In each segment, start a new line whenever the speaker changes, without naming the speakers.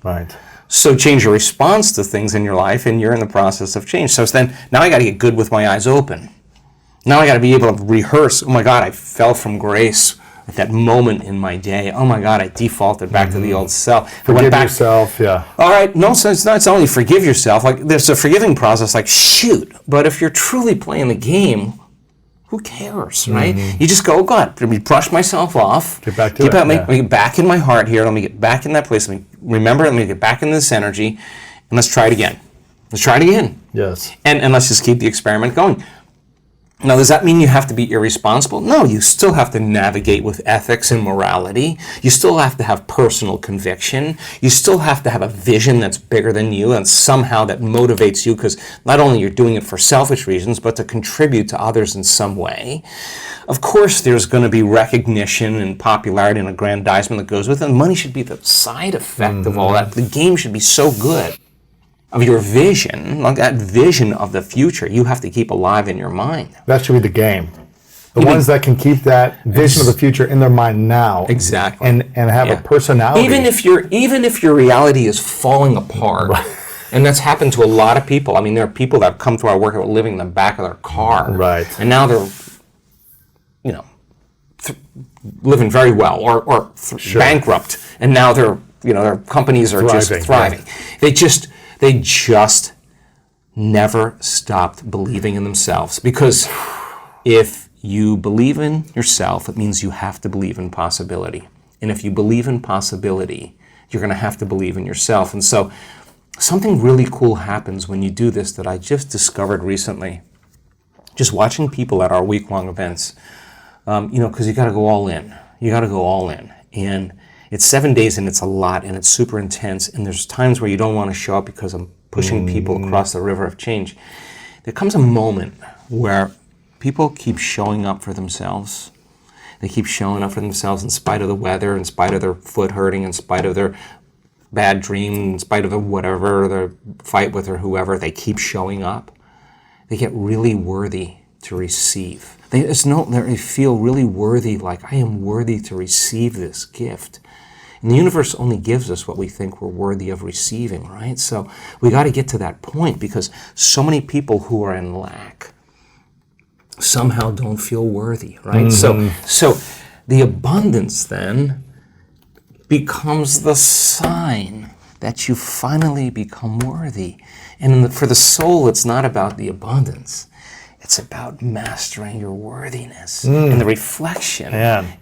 Right.
So change your response to things in your life, and you're in the process of change. So then, now I got to get good with my eyes open. Now I got to be able to rehearse. Oh my God, I fell from grace at that moment in my day. Oh my God, I defaulted back to the old self.
Forgive yourself, yeah.
All right, no, so it's not only forgive yourself. Like, there's a forgiving process, like, shoot. But if you're truly playing the game, who cares, right? You just go, oh God, let me brush myself off.
Get back to it.
Let me get back in my heart here. Let me get back in that place. Let me get back in this energy, and let's try it again. Let's try it again.
Yes.
And let's just keep the experiment going. Now, does that mean you have to be irresponsible? No, you still have to navigate with ethics and morality. You still have to have personal conviction. You still have to have a vision that's bigger than you and somehow that motivates you, because not only you're doing it for selfish reasons, but to contribute to others in some way. Of course, there's going to be recognition and popularity and aggrandizement that goes with it. And money should be the side effect of all that. The game should be so good. Of your vision, like that vision of the future, you have to keep alive in your mind.
That should be the game. The ones that can keep that vision of the future in their mind now,
exactly,
and have a personality.
Even if your reality is falling apart, and that's happened to a lot of people. I mean, there are people that come to our work that were living in the back of their car,
right,
and now they're, living very well, or bankrupt, and now they're, their companies are just thriving. Yeah. They just never stopped believing in themselves, because if you believe in yourself, it means you have to believe in possibility. And if you believe in possibility, you're going to have to believe in yourself. And so something really cool happens when you do this that I just discovered recently, just watching people at our week-long events, because you got to go all in. You got to go all in. And it's 7 days, and it's a lot, and it's super intense, and there's times where you don't want to show up because I'm pushing people across the river of change. There comes a moment where people keep showing up for themselves. They keep showing up for themselves in spite of the weather, in spite of their foot hurting, in spite of their bad dream, in spite of the whatever, their fight with or whoever. They keep showing up. They get really worthy to receive. They feel really worthy, like, I am worthy to receive this gift. And the universe only gives us what we think we're worthy of receiving, right? So we got to get to that point, because so many people who are in lack somehow don't feel worthy, right? So the abundance then becomes the sign that you finally become worthy. And for the soul, it's not about the abundance. It's about mastering your worthiness. And the reflection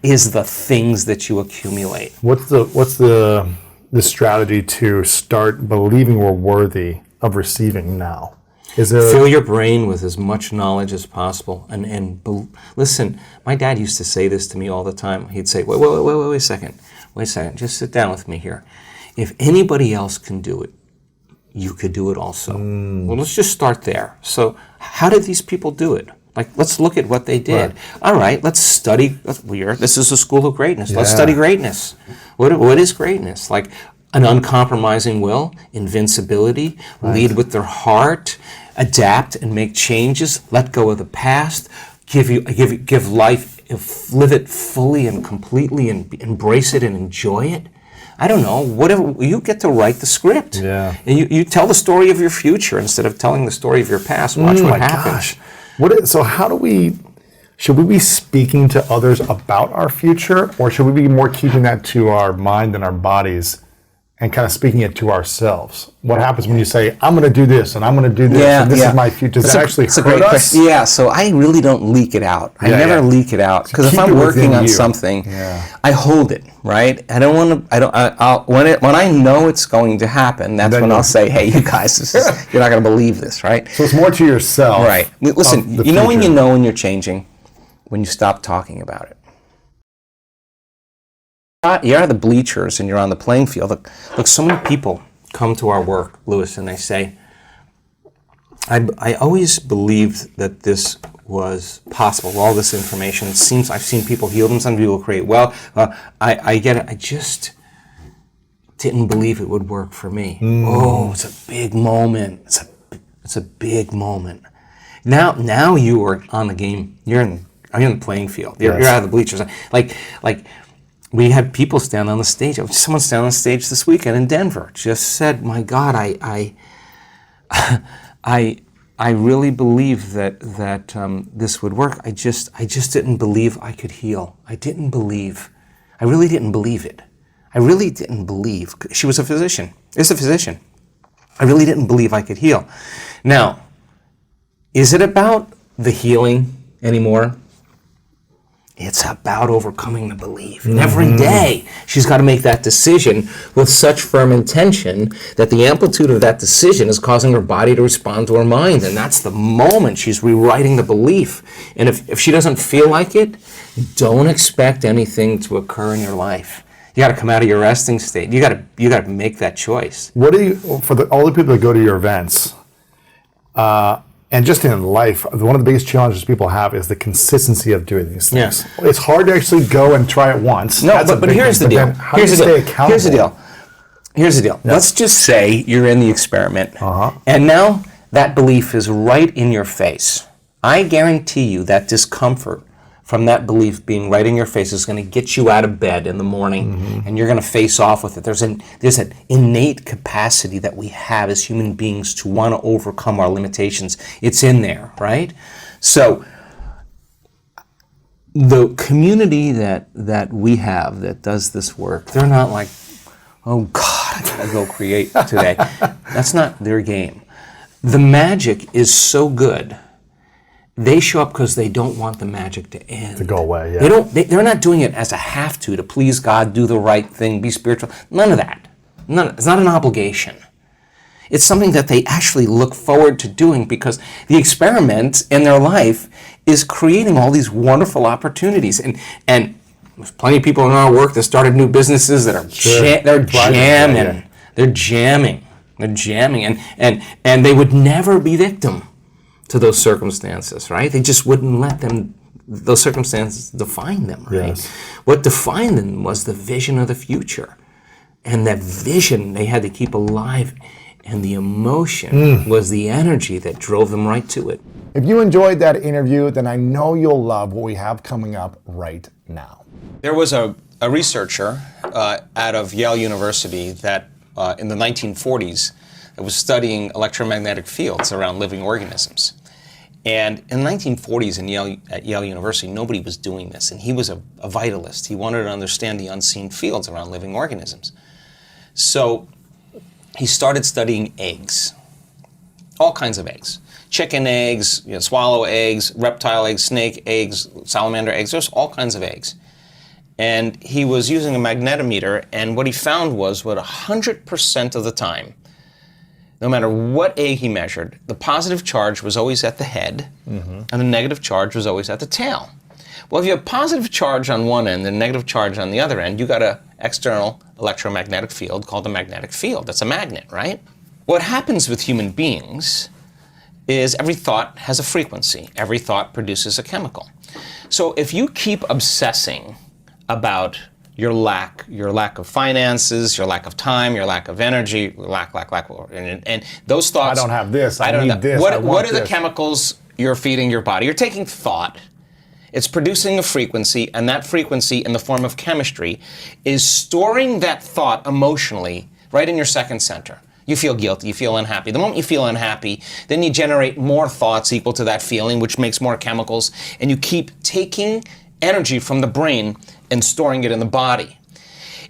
is the things that you accumulate.
What's the strategy to start believing we're worthy of receiving now?
Fill your brain with as much knowledge as possible. And listen, my dad used to say this to me all the time. He'd say, wait a second. Just sit down with me here. If anybody else can do it, you could do it also. Well, let's just start there. So how did these people do it? Like, let's look at what they did. Right. All right, let's study. This is a school of greatness. Let's study greatness. What is greatness? Like an uncompromising will, invincibility, lead with their heart, adapt and make changes, let go of the past, give life, live it fully and completely, and embrace it and enjoy it. I don't know, whatever, you get to write the script.
Yeah.
And you tell the story of your future instead of telling the story of your past. Watch what happens.
So should we be speaking to others about our future, or should we be more keeping that to our mind and our bodies and kind of speaking it to ourselves? What happens when you say, I'm going to do this, and I'm going to do this, and this is my future? Does that actually hurt us?
Yeah, so I really don't leak it out. I never leak it out, because if I'm working on something, I hold it, right? I don't want to, when I know it's going to happen, that's when I'll say, hey, you guys, you're not going to believe this, right?
So it's more to yourself.
Right. Listen, you know when you're changing? When you stop talking about it. You're at the bleachers and you're on the playing field. Look, so many people come to our work, Lewis, and they say, I always believed that this was possible, all this information. It seems I've seen people heal themselves, people create wealth. I get it. I just didn't believe it would work for me. Oh, it's a big moment. It's a big moment. Now you are on the game. You're in the playing field. You're out of the bleachers. Like we had people stand on the stage. Someone stand on the stage this weekend in Denver. Just said, "My God, I really believe that this would work. I just didn't believe I could heal. I really didn't believe it. I really didn't believe." She was a physician. Is a physician. "I really didn't believe I could heal." Now, is it about the healing anymore? It's about overcoming the belief. And every day, she's got to make that decision with such firm intention that the amplitude of that decision is causing her body to respond to her mind. And that's the moment she's rewriting the belief. And if she doesn't feel like it, don't expect anything to occur in your life. You got to come out of your resting state. You got to make that choice.
What do you, for all the people that go to your events, and just in life, one of the biggest challenges people have is the consistency of doing these things.
Yeah.
It's hard to actually go and try it once.
No, but here's the deal. Here's the deal. Yeah. Let's just say you're in the experiment, and now that belief is right in your face. I guarantee you that discomfort from that belief being right in your face is going to get you out of bed in the morning, and you're going to face off with it. There's an innate capacity that we have as human beings to want to overcome our limitations. It's in there, right? So the community that we have that does this work, they're not like, "Oh God, I gotta go create today." That's not their game. The magic is so good. They show up because they don't want the magic to end.
To go away, yeah.
They're not doing it as a have to please God, do the right thing, be spiritual. None of that. It's not an obligation. It's something that they actually look forward to doing because the experiment in their life is creating all these wonderful opportunities. And there's plenty of people in our work that started new businesses that are they're jamming. They're jamming. And they would never be victim to those circumstances, right? They just wouldn't let those circumstances define them, right?
Yes.
What defined them was the vision of the future. And that vision they had to keep alive, and the emotion was the energy that drove them right to it.
If you enjoyed that interview, then I know you'll love what we have coming up right now.
There was a researcher out of Yale University that in the 1940s that was studying electromagnetic fields around living organisms. And in the 1940s at Yale University, nobody was doing this, and he was a vitalist. He wanted to understand the unseen fields around living organisms. So he started studying eggs, all kinds of eggs. Chicken eggs, swallow eggs, reptile eggs, snake eggs, salamander eggs, there's all kinds of eggs. And he was using a magnetometer, and what he found was 100% of the time, no matter what egg he measured, the positive charge was always at the head, and the negative charge was always at the tail. Well, if you have positive charge on one end and negative charge on the other end, you got an external electromagnetic field called the magnetic field. That's a magnet, right? What happens with human beings is every thought has a frequency. Every thought produces a chemical. So if you keep obsessing about your lack of finances, your lack of time, your lack of energy, lack, and those thoughts.
I don't have this. I need this.
What are the chemicals you're feeding your body? You're taking thought. It's producing a frequency, and that frequency, in the form of chemistry, is storing that thought emotionally right in your second center. You feel guilty, you feel unhappy. The moment you feel unhappy, then you generate more thoughts equal to that feeling, which makes more chemicals, and you keep taking energy from the brain and storing it in the body.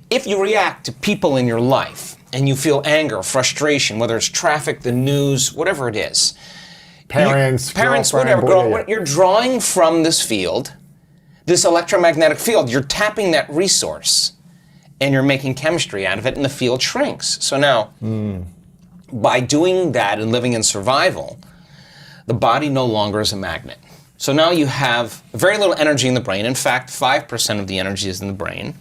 If you react to people in your life and you feel anger, frustration, whether it's traffic, the news, whatever it is,
parents,
whatever, you're drawing from this field, this electromagnetic field, you're tapping that resource and you're making chemistry out of it and the field shrinks. So now, by doing that and living in survival, the body no longer is a magnet. So now you have very little energy in the brain. In fact, 5% of the energy is in the brain,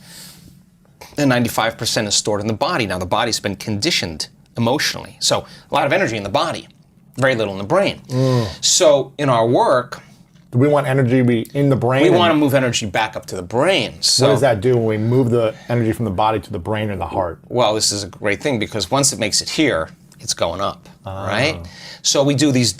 and 95% is stored in the body. Now, the body's been conditioned emotionally. So a lot of energy in the body, very little in the brain. So in our work,
do we want energy to be in the brain?
We want to move energy back up to the brain. So
what does that do when we move the energy from the body to the brain or the heart?
Well, this is a great thing because once it makes it here, it's going up, right? So we do these